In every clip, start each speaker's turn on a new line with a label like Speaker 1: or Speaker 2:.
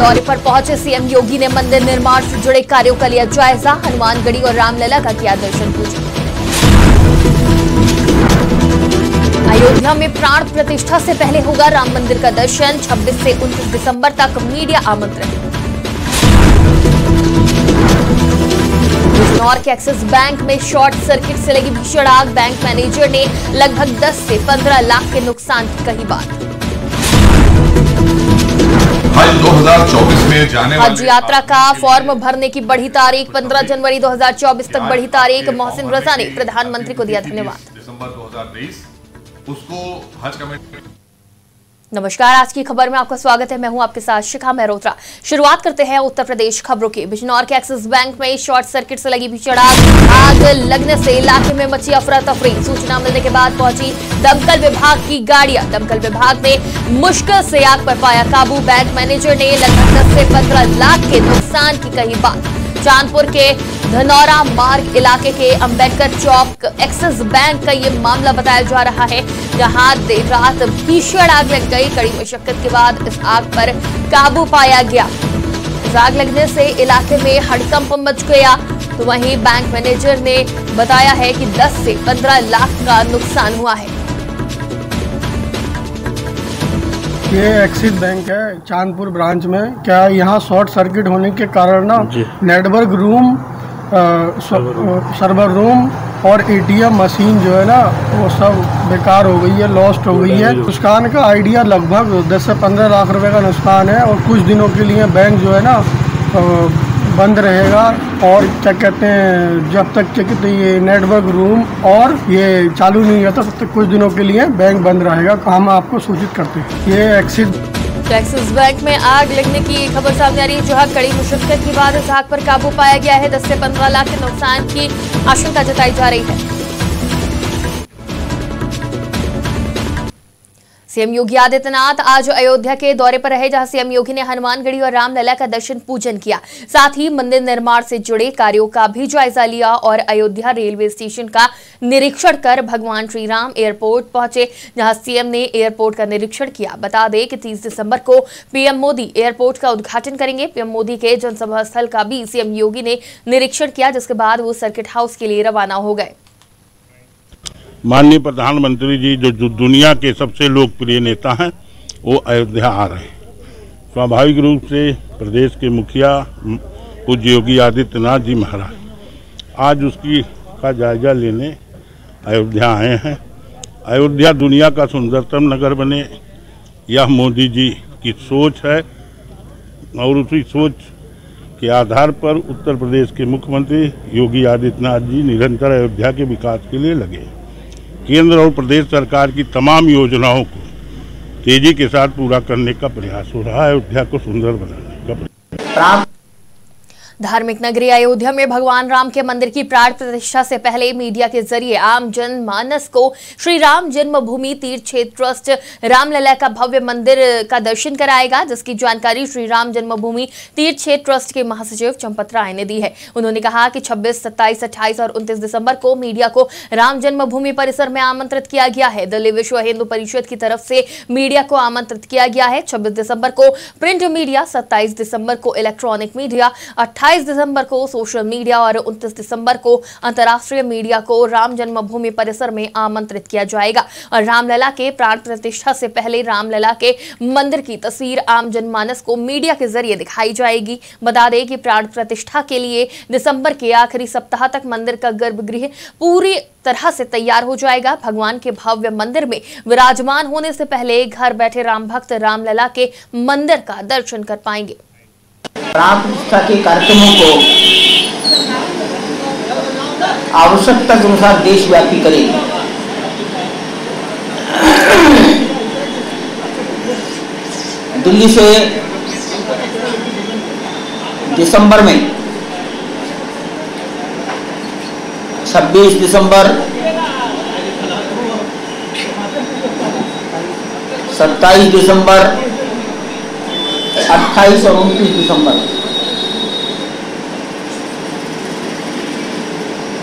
Speaker 1: दौरे पर पहुंचे सीएम योगी ने मंदिर निर्माण से जुड़े कार्यों का लिया जायजा। हनुमानगढ़ी और रामलला का किया दर्शन पूजन। अयोध्या में प्राण प्रतिष्ठा से पहले होगा राम मंदिर का दर्शन। 26 से 29 दिसंबर तक मीडिया आमंत्रित। बिजनौर के एक्सिस बैंक में शॉर्ट सर्किट से लगी भीषण आग। बैंक मैनेजर ने लगभग 10 से 15 लाख के नुकसान की कही बात।
Speaker 2: हज 2024 में जाने
Speaker 1: हज यात्रा का फॉर्म भरने की बढ़ी तारीख। 15 जनवरी 2024 तक बढ़ी तारीख। मोहसिन रजा ने प्रधानमंत्री को दिया धन्यवाद।
Speaker 2: दिसंबर 2023 उसको हज कमेटी।
Speaker 1: नमस्कार, आज की खबर में आपका स्वागत है। मैं हूं आपके साथ शिखा मेहरोत्रा। शुरुआत करते हैं उत्तर प्रदेश खबरों की। बिजनौर के एक्सिस बैंक में शॉर्ट सर्किट से लगी भीषण आग लगने से इलाके में मची अफरा तफरी। सूचना मिलने के बाद पहुंची दमकल विभाग की गाड़ियां। दमकल विभाग ने मुश्किल से आग पर पाया काबू। बैंक मैनेजर ने लगभग 10 से 15 लाख के नुकसान की कही बात। चांदपुर के धनौरा मार्ग इलाके के अंबेडकर चौक एक्सिस बैंक का ये मामला बताया जा रहा है, जहां देर रात भीषण आग लग गई। कड़ी मशक्कत के बाद इस आग पर काबू पाया गया। इस आग लगने से इलाके में हड़कंप मच गया। तो वहीं बैंक मैनेजर ने बताया है कि 10 से 15 लाख का नुकसान हुआ है।
Speaker 3: ये एक्सिस बैंक है चांदपुर ब्रांच में। क्या यहाँ शॉर्ट सर्किट होने के कारण ना नेटवर्क रूम, सर्वर रूम और एटीएम मशीन जो है ना वो सब बेकार हो गई है, लॉस्ट हो गई है। नुकसान का आइडिया लगभग 10 से 15 लाख रुपए का नुकसान है। और कुछ दिनों के लिए बैंक जो है ना बंद रहेगा। और क्या कहते हैं, जब तक क्या कहते हैं ये नेटवर्क रूम और ये चालू नहीं होता तब तक कुछ दिनों के लिए बैंक बंद रहेगा। हम आपको सूचित करते हैं। ये
Speaker 1: एक्सिस बैंक में आग लगने की खबर सामने आ रही है, जहां कड़ी मुशक्कत के बाद इस आग पर काबू पाया गया है। 10 से 15 लाख के नुकसान की आशंका जताई जा रही है। सीएम योगी आदित्यनाथ आज अयोध्या के दौरे पर रहे, जहां सीएम योगी ने हनुमानगढ़ी और रामलला का दर्शन पूजन किया। साथ ही मंदिर निर्माण से जुड़े कार्यों का भी जायजा लिया और अयोध्या रेलवे स्टेशन का निरीक्षण कर भगवान श्री राम एयरपोर्ट पहुंचे, जहां सीएम ने एयरपोर्ट का निरीक्षण किया। बता दें कि 30 दिसंबर को पीएम मोदी एयरपोर्ट का उद्घाटन करेंगे। पीएम मोदी के जनसभा स्थल का भी सीएम योगी ने निरीक्षण किया, जिसके बाद वो सर्किट हाउस के लिए रवाना हो गए।
Speaker 4: माननीय प्रधानमंत्री जी जो दुनिया के सबसे लोकप्रिय नेता हैं वो अयोध्या आ रहे हैं। स्वाभाविक रूप से प्रदेश के मुखिया पूज्य योगी आदित्यनाथ जी महाराज आज उसकी का जायजा लेने अयोध्या आए हैं। अयोध्या दुनिया का सुंदरतम नगर बने, यह मोदी जी की सोच है और उसी सोच के आधार पर उत्तर प्रदेश के मुख्यमंत्री योगी आदित्यनाथ जी निरंतर अयोध्या के विकास के लिए लगे। केंद्र और प्रदेश सरकार की तमाम योजनाओं को तेजी के साथ पूरा करने का प्रयास हो रहा है, अयोध्या को सुंदर बनाने का प्रयास।
Speaker 1: धार्मिक नगरी अयोध्या में भगवान राम के मंदिर की प्राण प्रतिष्ठा से पहले मीडिया के जरिए आम जनमानस को श्री राम जन्मभूमि तीर्थ क्षेत्र ट्रस्ट रामलला का भव्य मंदिर का दर्शन कराएगा, जिसकी जानकारी श्री राम जन्मभूमि तीर्थ क्षेत्र ट्रस्ट के महासचिव चंपत राय ने दी है। उन्होंने कहा कि 26, 27, 28 और 29 दिसंबर को मीडिया को राम जन्मभूमि परिसर में आमंत्रित किया गया है। दिल्ली विश्व हिंदू परिषद की तरफ से मीडिया को आमंत्रित किया गया है। 26 दिसंबर को प्रिंट मीडिया, 27 दिसंबर को इलेक्ट्रॉनिक मीडिया, 28 दिसंबर को सोशल मीडिया और 29 दिसंबर को अंतर्राष्ट्रीय मीडिया को राम जन्मभूमि परिसर में आमंत्रित किया जाएगा। और रामलला के प्राण प्रतिष्ठा से पहले रामलला के मंदिर की तस्वीर आम जनमानस को मीडिया के जरिए दिखाई जाएगी। बता दें कि प्राण प्रतिष्ठा के लिए दिसंबर के आखिरी सप्ताह तक मंदिर का गर्भगृह पूरी तरह से तैयार हो जाएगा। भगवान के भव्य मंदिर में विराजमान होने से पहले घर बैठे राम भक्त रामलला के मंदिर का दर्शन कर पाएंगे।
Speaker 5: प्राण प्रतिष्ठा के कार्यक्रमों को आवश्यकता के अनुसार देशव्यापी करें। दिल्ली से दिसंबर में 26 दिसंबर, 27 दिसंबर, 28 और 29 दिसंबर।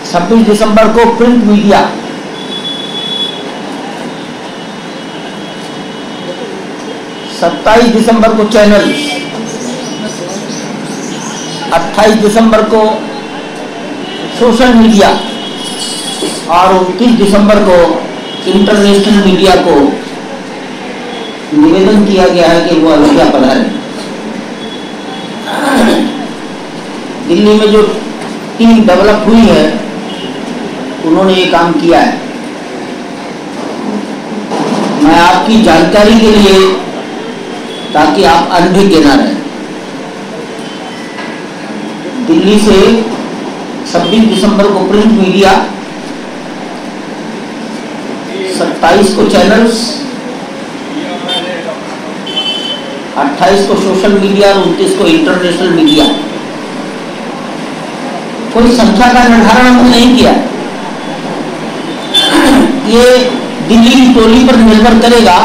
Speaker 5: 26 दिसंबर को प्रिंट मीडिया, 27 दिसंबर को चैनल, 28 दिसंबर को सोशल मीडिया और 29 दिसंबर को इंटरनेशनल मीडिया को निवेदन किया गया है कि वो अयोध्या पधारें। दिल्ली में जो टीम डेवलप हुई है उन्होंने ये काम किया है। मैं आपकी जानकारी के लिए, ताकि आप अनभिज्ञ न रहें, दिल्ली से 26 दिसंबर को प्रिंट मीडिया, 27 को चैनल्स, 28 को सोशल मीडिया और 29 को इंटरनेशनल मीडिया। कोई संख्या का निर्धारण हमने नहीं किया। ये दिल्ली की टोली पर निर्भर करेगा।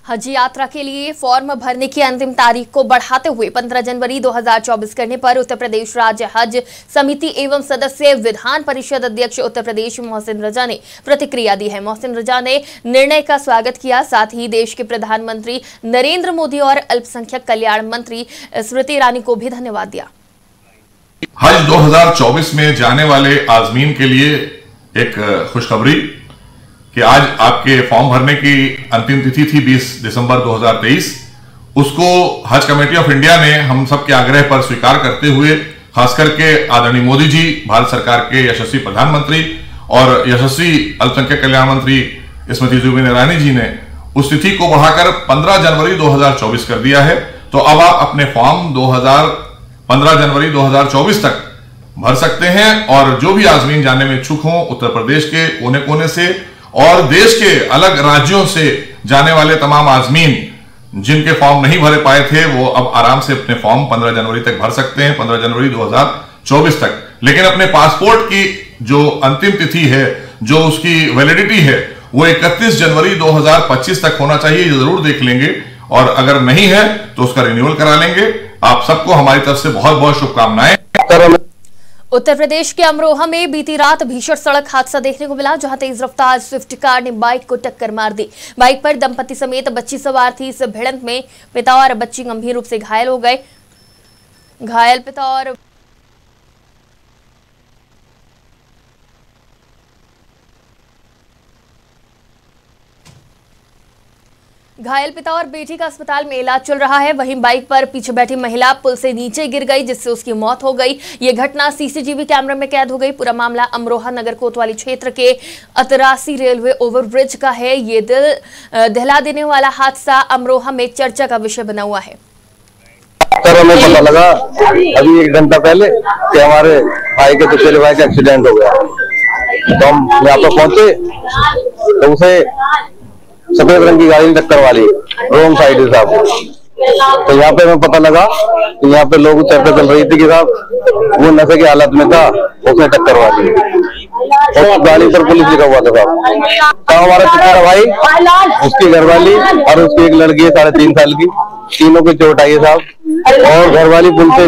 Speaker 1: हज यात्रा के लिए फॉर्म भरने की अंतिम तारीख को बढ़ाते हुए 15 जनवरी 2024 करने पर उत्तर प्रदेश राज्य हज समिति एवं सदस्य विधान परिषद अध्यक्ष उत्तर प्रदेश मोहसिन रजा ने प्रतिक्रिया दी है। मोहसिन रजा ने निर्णय का स्वागत किया, साथ ही देश के प्रधानमंत्री नरेंद्र मोदी और अल्पसंख्यक कल्याण मंत्री स्मृति ईरानी को भी धन्यवाद दिया।
Speaker 2: हज 2024 में जाने वाले आजमीन के लिए एक खुशखबरी कि आज आपके फॉर्म भरने की अंतिम तिथि थी 20 दिसंबर 2023। उसको हज कमेटी ऑफ इंडिया ने हम सब के आग्रह पर स्वीकार करते हुए, खास करके आदरणीय मोदी जी, भारत सरकार के यशस्वी प्रधानमंत्री और यशस्वी अल्पसंख्यक कल्याण मंत्री स्मृति ईरानी जी ने उस तिथि को बढ़ाकर 15 जनवरी 2024 कर दिया है। तो अब आप अपने फॉर्म 15 जनवरी 2024 तक भर सकते हैं और जो भी आजमीन जाने में इच्छुक हों, उत्तर प्रदेश के कोने कोने से और देश के अलग राज्यों से जाने वाले तमाम आजमीन जिनके फॉर्म नहीं भरे पाए थे, वो अब आराम से अपने फॉर्म 15 जनवरी तक भर सकते हैं, 15 जनवरी 2024 तक। लेकिन अपने पासपोर्ट की जो अंतिम तिथि है, जो उसकी वैलिडिटी है, वो 31 जनवरी 2025 तक होना चाहिए। ये जरूर देख लेंगे और अगर नहीं है तो उसका रिन्यूअल करा लेंगे। आप सबको हमारी तरफ से बहुत बहुत शुभकामनाएं।
Speaker 1: उत्तर प्रदेश के अमरोहा में बीती रात भीषण सड़क हादसा देखने को मिला, जहां तेज रफ्तार स्विफ्ट कार ने बाइक को टक्कर मार दी। बाइक पर दंपति समेत बच्ची सवार थी। इस भिड़ंत में पिता और बच्ची गंभीर रूप से घायल हो गए। घायल पिता और बेटी का अस्पताल में इलाज चल रहा है। वहीं बाइक पर पीछे बैठी महिला पुल से नीचे गिर गई, जिससे उसकी मौत हो गई। ये घटना सीसीटीवी कैमरे में कैद हो गई। पूरा मामला अमरोहा नगर कोतवाली क्षेत्र के अतरासी रेलवे ओवरब्रिज का है। ये दिल दहला देने वाला हादसा अमरोहा में चर्चा का विषय बना हुआ है।
Speaker 6: सर, हमें पता लगा अभी 1 घंटा पहले कि हमारे भाई के चचेरे भाई का एक्सीडेंट हो गया। तो हम यहाँ पर पहुंचे तो उसे सफेद रंग की गाड़ी ने टक्कर वाली रोंग साइड है साहब। तो यहाँ पे हमें पता लगा कि यहाँ पे लोग चर्चा चल रही थी कि साहब वो नशे की हालत में था, उसने टक्कर वाली और गाड़ी पर पुलिस लिखा हुआ था साहब। तो हमारा चचेरा भाई, उसकी घरवाली और उसकी एक लड़की है 3.5 साल की, तीनों को चोट आई है साहब। और घरवाली पुल से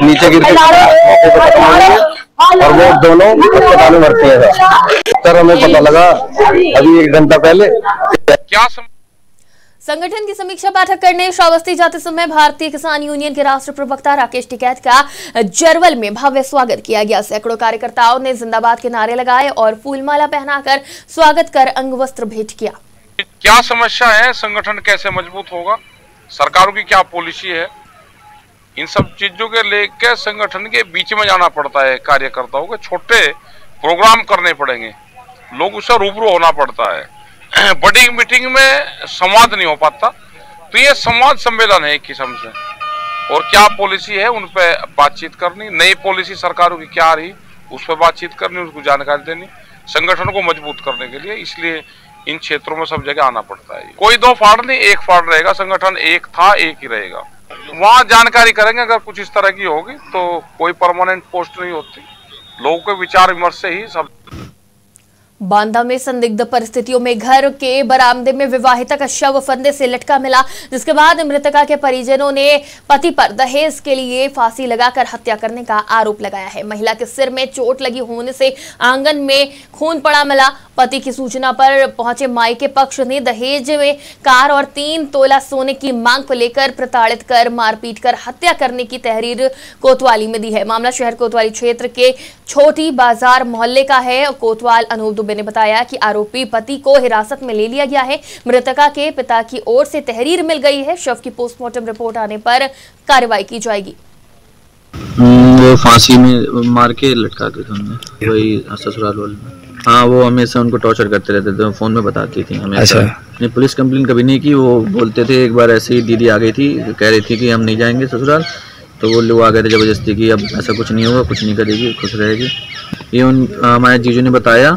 Speaker 6: नीचे गिर के और वो दोनों अस्पताल में भर्ती है सर। हमें पता लगा अभी 1 घंटा पहले। क्या
Speaker 1: संगठन की समीक्षा बैठक करने श्रावस्ती जाते समय भारतीय किसान यूनियन के राष्ट्रीय प्रवक्ता राकेश टिकैत का जरवल में भव्य स्वागत किया गया। सैकड़ों कार्यकर्ताओं ने जिंदाबाद के नारे लगाए और फूलमाला पहनाकर स्वागत कर अंगवस्त्र भेंट किया।
Speaker 7: क्या समस्या है, संगठन कैसे मजबूत होगा, सरकारों की क्या पॉलिसी है, इन सब चीजों के लेकर संगठन के बीच में जाना पड़ता है। कार्यकर्ताओं के छोटे प्रोग्राम करने पड़ेंगे, लोग उससे रूबरू होना पड़ता है। बड़ी मीटिंग में संवाद नहीं हो पाता, तो ये संवाद सम्मेलन है एक किस्म से। और क्या पॉलिसी है उन पे बातचीत करनी, नई पॉलिसी सरकारों की क्या आ रही उस पर बातचीत करनी, उसको जानकारी देनी, संगठन को मजबूत करने के लिए। इसलिए इन क्षेत्रों में सब जगह आना पड़ता है। कोई 2 फाड़ नहीं, 1 फाड़ रहेगा। संगठन एक था, एक ही रहेगा। वहाँ जानकारी करेंगे। अगर कुछ इस तरह की होगी तो कोई परमानेंट पोस्ट नहीं होती, लोगों के विचार विमर्श से ही सब।
Speaker 1: बांदा में संदिग्ध परिस्थितियों में घर के बरामदे में विवाहिता का शव फंदे से लटका मिला, जिसके बाद मृतका के परिजनों ने पति पर दहेज के लिए फांसी लगाकर हत्या करने का आरोप लगाया है। महिला के सिर में चोट लगी होने से आंगन में खून पड़ा मिला। पति की सूचना पर पहुंचे मायके पक्ष ने दहेज में कार और 3 तोला सोने की मांग को लेकर प्रताड़ित कर मारपीट कर हत्या करने की तहरीर कोतवाली में दी है। मामला शहर कोतवाली क्षेत्र के छोटी बाजार मोहल्ले का है। कोतवाल अनूप दुबे ने बताया कि आरोपी पति को हिरासत में ले लिया गया है। मृतका के पिता की ओर से तहरीर मिल गई है। शव की पोस्टमार्टम रिपोर्ट आने पर कार्रवाई की जाएगी।
Speaker 8: वो फांसी में मार के लटकाते थे उन्हें, वही ससुराल वाले में। हाँ, वो हमेशा उनको टॉर्चर करते रहते थे, फोन में बताती थी हमेशा। अच्छा। पुलिस कंप्लेन कभी नहीं की। वो बोलते थे, एक बार ऐसे ही दीदी आ गई थी, कह रही थी कि हम नहीं जाएंगे ससुराल, तो वो लोग आ गए थे जबरदस्ती की, अब ऐसा कुछ नहीं होगा, कुछ नहीं करेगी, खुश रहेगी। ये हमारे जीजू ने बताया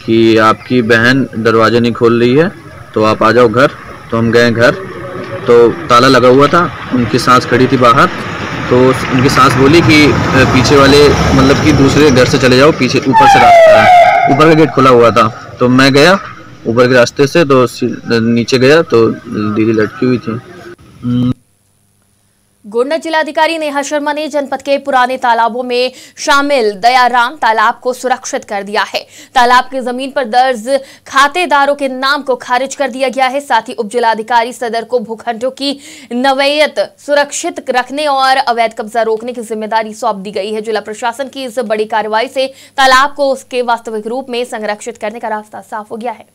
Speaker 8: कि आपकी बहन दरवाजा नहीं खोल रही है, तो आप आ जाओ घर। तो हम गए घर, तो ताला लगा हुआ था, उनकी सास खड़ी थी बाहर। तो उनकी सास बोली कि पीछे वाले मतलब कि दूसरे घर से चले जाओ, पीछे ऊपर से रास्ता है, ऊपर का गेट खुला हुआ था। तो मैं गया ऊपर के रास्ते से, तो नीचे गया तो दीदी लटकी हुई थी।
Speaker 1: गोंडा जिलाधिकारी नेहा शर्मा ने जनपद के पुराने तालाबों में शामिल दयाराम तालाब को सुरक्षित कर दिया है। तालाब की जमीन पर दर्ज खातेदारों के नाम को खारिज कर दिया गया है। साथ ही उप जिलाधिकारी सदर को भूखंडों की नवैयत सुरक्षित रखने और अवैध कब्जा रोकने की जिम्मेदारी सौंप दी गई है। जिला प्रशासन की इस बड़ी कार्रवाई से तालाब को उसके वास्तविक रूप में संरक्षित करने का रास्ता साफ हो गया है।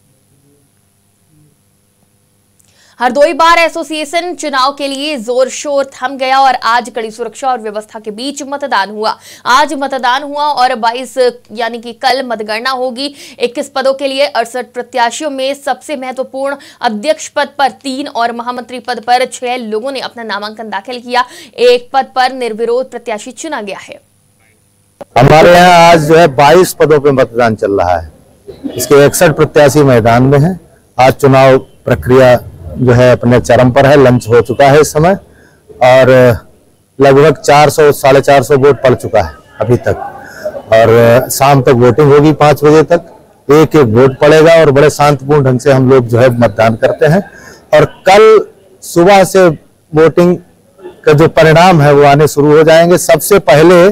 Speaker 1: हरदोई बार एसोसिएशन चुनाव के लिए जोर शोर थम गया और आज कड़ी सुरक्षा और व्यवस्था के बीच मतदान हुआ। आज मतदान हुआ और 22 यानी कि कल मतगणना होगी। 21 पदों के लिए 68 प्रत्याशियों में सबसे महत्वपूर्ण अध्यक्ष पद पर 3 और महामंत्री पद पर 6 लोगों ने अपना नामांकन दाखिल किया। एक पद पर निर्विरोध प्रत्याशी चुना गया है।
Speaker 9: हमारे यहाँ आज जो है 22 पदों पर मतदान चल रहा है। इसके 61 प्रत्याशी मैदान में है। आज चुनाव प्रक्रिया जो है अपने चरम पर है। लंच हो चुका है इस समय और लगभग 400-450 वोट पड़ चुका है अभी तक और शाम तक वोटिंग होगी 5 बजे तक। एक वोट पड़ेगा और बड़े शांतिपूर्ण ढंग से हम लोग जो है मतदान करते हैं और कल सुबह से वोटिंग का जो परिणाम है वो आने शुरू हो जाएंगे। सबसे पहले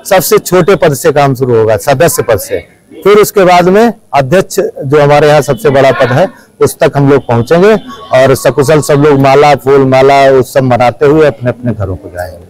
Speaker 9: सबसे छोटे पद से काम शुरू होगा, सदस्य पद से, फिर उसके बाद में अध्यक्ष जो हमारे यहाँ सबसे बड़ा पद है उस तक हम लोग पहुंचेंगे और सकुशल सब लोग माला फूल माला उत्सव मनाते हुए अपने अपने घरों को जाएंगे।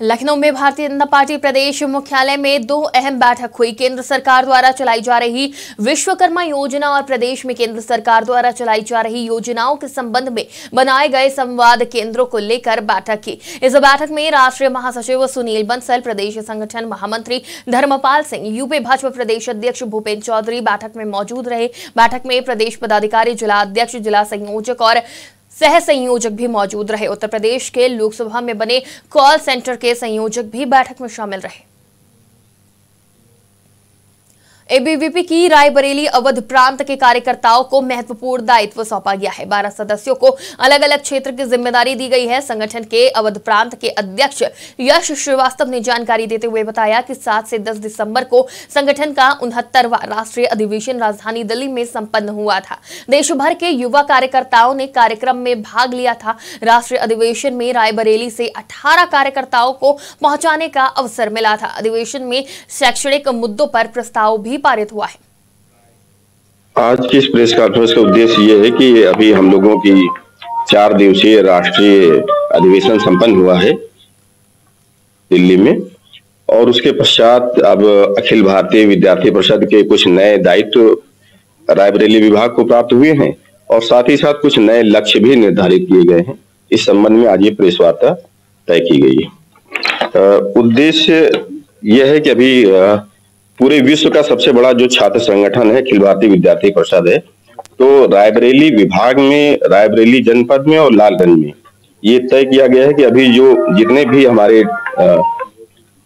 Speaker 1: लखनऊ में भारतीय जनता पार्टी प्रदेश मुख्यालय में 2 अहम बैठक हुई। केंद्र सरकार द्वारा चलाई जा रही विश्वकर्मा योजना और प्रदेश में केंद्र सरकार द्वारा चलाई जा रही योजनाओं के संबंध में बनाए गए संवाद केंद्रों को लेकर बैठक की। इस बैठक में राष्ट्रीय महासचिव सुनील बंसल, प्रदेश संगठन महामंत्री धर्मपाल सिंह, यूपी भाजपा प्रदेश अध्यक्ष भूपेंद्र चौधरी बैठक में मौजूद रहे। बैठक में प्रदेश पदाधिकारी, जिला अध्यक्ष, जिला संयोजक और सह संयोजक भी मौजूद रहे। उत्तर प्रदेश के लोकसभा में बने कॉल सेंटर के संयोजक भी बैठक में शामिल रहे। एबीवीपी की रायबरेली अवध प्रांत के कार्यकर्ताओं को महत्वपूर्ण दायित्व सौंपा गया है। 12 सदस्यों को अलग अलग क्षेत्र की जिम्मेदारी दी गई है। संगठन के अवध प्रांत के अध्यक्ष यश श्रीवास्तव ने जानकारी देते हुए बताया कि 7 से 10 दिसंबर को संगठन का 69वां राष्ट्रीय अधिवेशन राजधानी दिल्ली में संपन्न हुआ था। देश भर के युवा कार्यकर्ताओं ने कार्यक्रम में भाग लिया था। राष्ट्रीय अधिवेशन में रायबरेली से 18 कार्यकर्ताओं को पहुंचाने का अवसर मिला था। अधिवेशन में शैक्षणिक मुद्दों पर प्रस्ताव भी पारित हुआ है।
Speaker 10: आज की इस प्रेस कॉन्फ्रेंस का उद्देश्य ये है कि अभी हम लोगों की 4 दिवसीय राष्ट्रीय अधिवेशन संपन्न हुआ है दिल्ली में और उसके पश्चात अब अखिल भारतीय विद्यार्थी परिषद के कुछ नए दायित्व रायबरेली विभाग को प्राप्त हुए हैं और साथ ही साथ कुछ नए लक्ष्य भी निर्धारित किए गए हैं। इस संबंध में आज ये प्रेस वार्ता तय की गई है। उद्देश्य यह है कि अभी पूरे विश्व का सबसे बड़ा जो छात्र संगठन है अखिल भारतीय विद्यार्थी परिषद है, तो रायबरेली विभाग में, रायबरेली जनपद में और लालगंज में ये तय किया गया है कि अभी जो जितने भी हमारे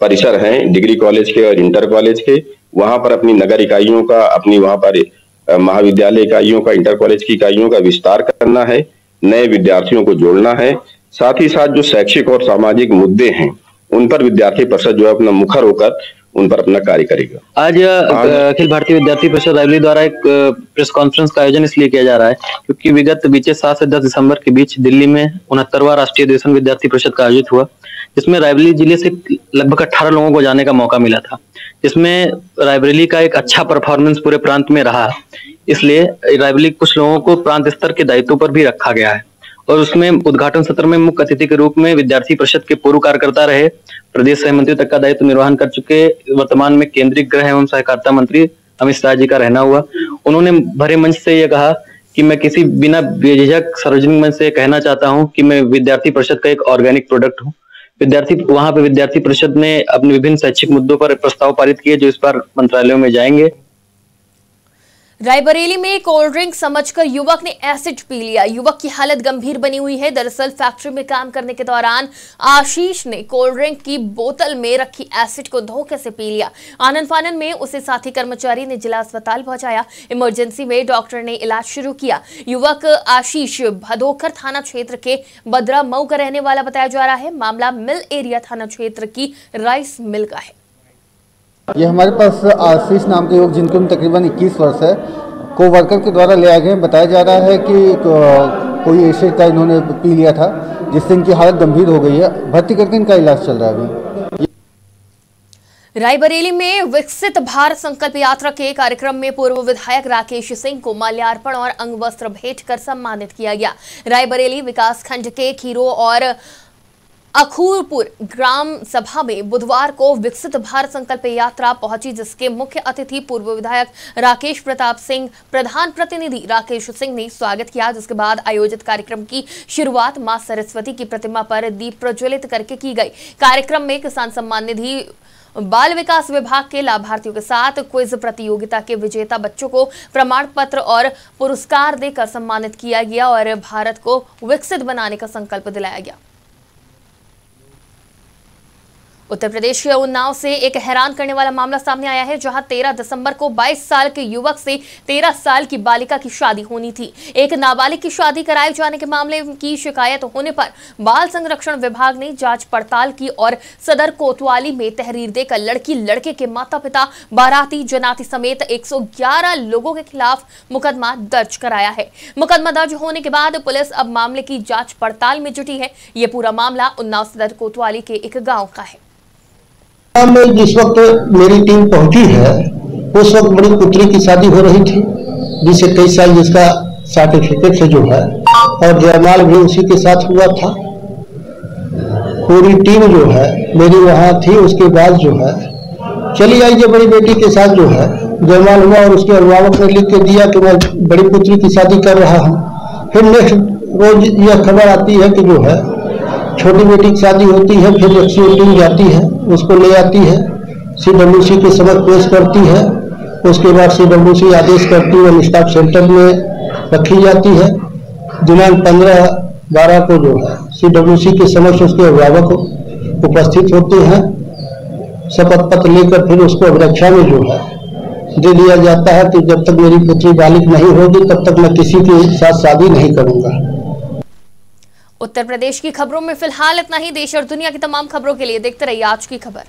Speaker 10: परिसर हैं डिग्री कॉलेज के और इंटर कॉलेज के, वहां पर अपनी नगर इकाइयों का, अपनी वहां पर महाविद्यालय इकाइयों का, इंटर कॉलेज की इकाइयों का विस्तार करना है, नए विद्यार्थियों को जोड़ना है। साथ ही साथ जो शैक्षिक और सामाजिक मुद्दे हैं उन पर विद्यार्थी परिषद जो है अपना मुखर होकर उन पर अपना कार्य करेगा।
Speaker 8: आज अखिल भारतीय विद्यार्थी परिषद रायबरेली द्वारा एक प्रेस कॉन्फ्रेंस का आयोजन इसलिए किया जा रहा है क्योंकि विगत बीते 7 से 10 दिसंबर के बीच दिल्ली में 69वां राष्ट्रीय अधिवेशन विद्यार्थी परिषद का आयोजित हुआ, जिसमें रायबरेली जिले से लगभग 18 लोगों को जाने का मौका मिला था, जिसमें रायबरेली का एक अच्छा परफॉर्मेंस पूरे प्रांत में रहा। इसलिए रायबरेली कुछ लोगों को प्रांत स्तर के दायित्व पर भी रखा गया है और उसमें उद्घाटन सत्र में मुख्य अतिथि के रूप में विद्यार्थी परिषद के पूर्व कार्यकर्ता रहे, प्रदेश सहमंत्री तक का दायित्व निर्वहन कर चुके, वर्तमान में केंद्रीय गृह एवं सहकारिता मंत्री अमित शाह जी का रहना हुआ। उन्होंने भरे मंच से यह कहा कि मैं किसी बिना बेझिझक सार्वजनिक मंच से कहना चाहता हूं कि मैं विद्यार्थी परिषद का एक ऑर्गेनिक प्रोडक्ट हूं। वहां पे विद्यार्थी परिषद ने अपने विभिन्न शैक्षिक मुद्दों पर प्रस्ताव पारित किए जो इस बार मंत्रालयों में जाएंगे।
Speaker 1: रायबरेली में कोल्ड ड्रिंक समझकर युवक ने एसिड पी लिया। युवक की हालत गंभीर बनी हुई है। दरअसल फैक्ट्री में काम करने के दौरान आशीष ने कोल्ड ड्रिंक की बोतल में रखी एसिड को धोखे से पी लिया। आनन फानन में उसे साथी कर्मचारी ने जिला अस्पताल पहुंचाया। इमरजेंसी में डॉक्टर ने इलाज शुरू किया। युवक आशीष भदोखर थाना क्षेत्र के बद्रा मऊ का रहने वाला बताया जा रहा है। मामला मिल एरिया थाना क्षेत्र की राइस मिल का है।
Speaker 11: ये हमारे पास आशीष नाम के युवक जिनकी उम्र तकरीबन 21 वर्ष है, को वर्कर के द्वारा ले आए गए। बताया जा रहा है कि कोई एसिड का इन्होंने पी लिया था जिससे इनकी हालत गंभीर हो गई है। भर्ती करके इनका इलाज चल रहा है अभी।
Speaker 1: रायबरेली में विकसित भारत संकल्प यात्रा के कार्यक्रम में पूर्व विधायक राकेश सिंह को माल्यार्पण और अंग वस्त्र भेंट कर सम्मानित किया गया। रायबरेली विकास खंड के खीरो और अखूरपुर ग्राम सभा में बुधवार को विकसित भारत संकल्प यात्रा पहुंची, जिसके मुख्य अतिथि पूर्व विधायक राकेश प्रताप सिंह, प्रधान प्रतिनिधि राकेश सिंह ने स्वागत किया। जिसके बाद आयोजित कार्यक्रम की शुरुआत मां सरस्वती की प्रतिमा पर दीप प्रज्वलित करके की गई। कार्यक्रम में किसान सम्मान निधि बाल विकास विभाग के लाभार्थियों के साथ क्विज प्रतियोगिता के विजेता बच्चों को प्रमाण पत्र और पुरस्कार देकर सम्मानित किया गया और भारत को विकसित बनाने का संकल्प दिलाया गया। उत्तर प्रदेश के उन्नाव से एक हैरान करने वाला मामला सामने आया है, जहां 13 दिसंबर को 22 साल के युवक से 13 साल की बालिका की शादी होनी थी। एक नाबालिग की शादी कराए जाने के मामले की शिकायत होने पर बाल संरक्षण विभाग ने जांच पड़ताल की और सदर कोतवाली में तहरीर देकर लड़की, लड़के के माता पिता, बाराती, जनाती समेत 111 लोगों के खिलाफ मुकदमा दर्ज कराया है। मुकदमा दर्ज होने के बाद पुलिस अब मामले की जांच पड़ताल में जुटी है। ये पूरा मामला उन्नाव सदर कोतवाली के एक गाँव का है।
Speaker 12: में जिस वक्त मेरी टीम पहुंची है उस वक्त बड़ी पुत्री की शादी हो रही थी, जिस 23 साल जिसका सर्टिफिकेट से जो है, और जयमाल भी उसी के साथ हुआ था। पूरी टीम जो है मेरी वहां थी। उसके बाद जो है चली आई जो बड़ी बेटी के साथ जो है जयमाल हुआ और उसके अभिभावक ने लिख के दिया कि मैं बड़ी पुत्री की शादी कर रहा हूँ। फिर नेक्स्ट रोज यह खबर आती है कि जो है छोटी बेटी की शादी होती है। फिर टीम जाती है, उसको ले आती है, CWC के समक्ष पेश करती है। उसके बाद CWC आदेश करती है स्टाफ सेंटर में रखी जाती है। दिनांक 15/12 को जो है CWC के समक्ष उसके अभिभावक उपस्थित होते हैं। शपथ पत्र लेकर फिर उसको अभिरक्षा में जो है दे दिया जाता है कि जब तक मेरी पुत्री बालिग नहीं होगी तब तक मैं किसी के साथ शादी नहीं करूंगा।
Speaker 1: उत्तर प्रदेश की खबरों में फिलहाल इतना ही। देश और दुनिया की तमाम खबरों के लिए देखते रहिए आज की खबर।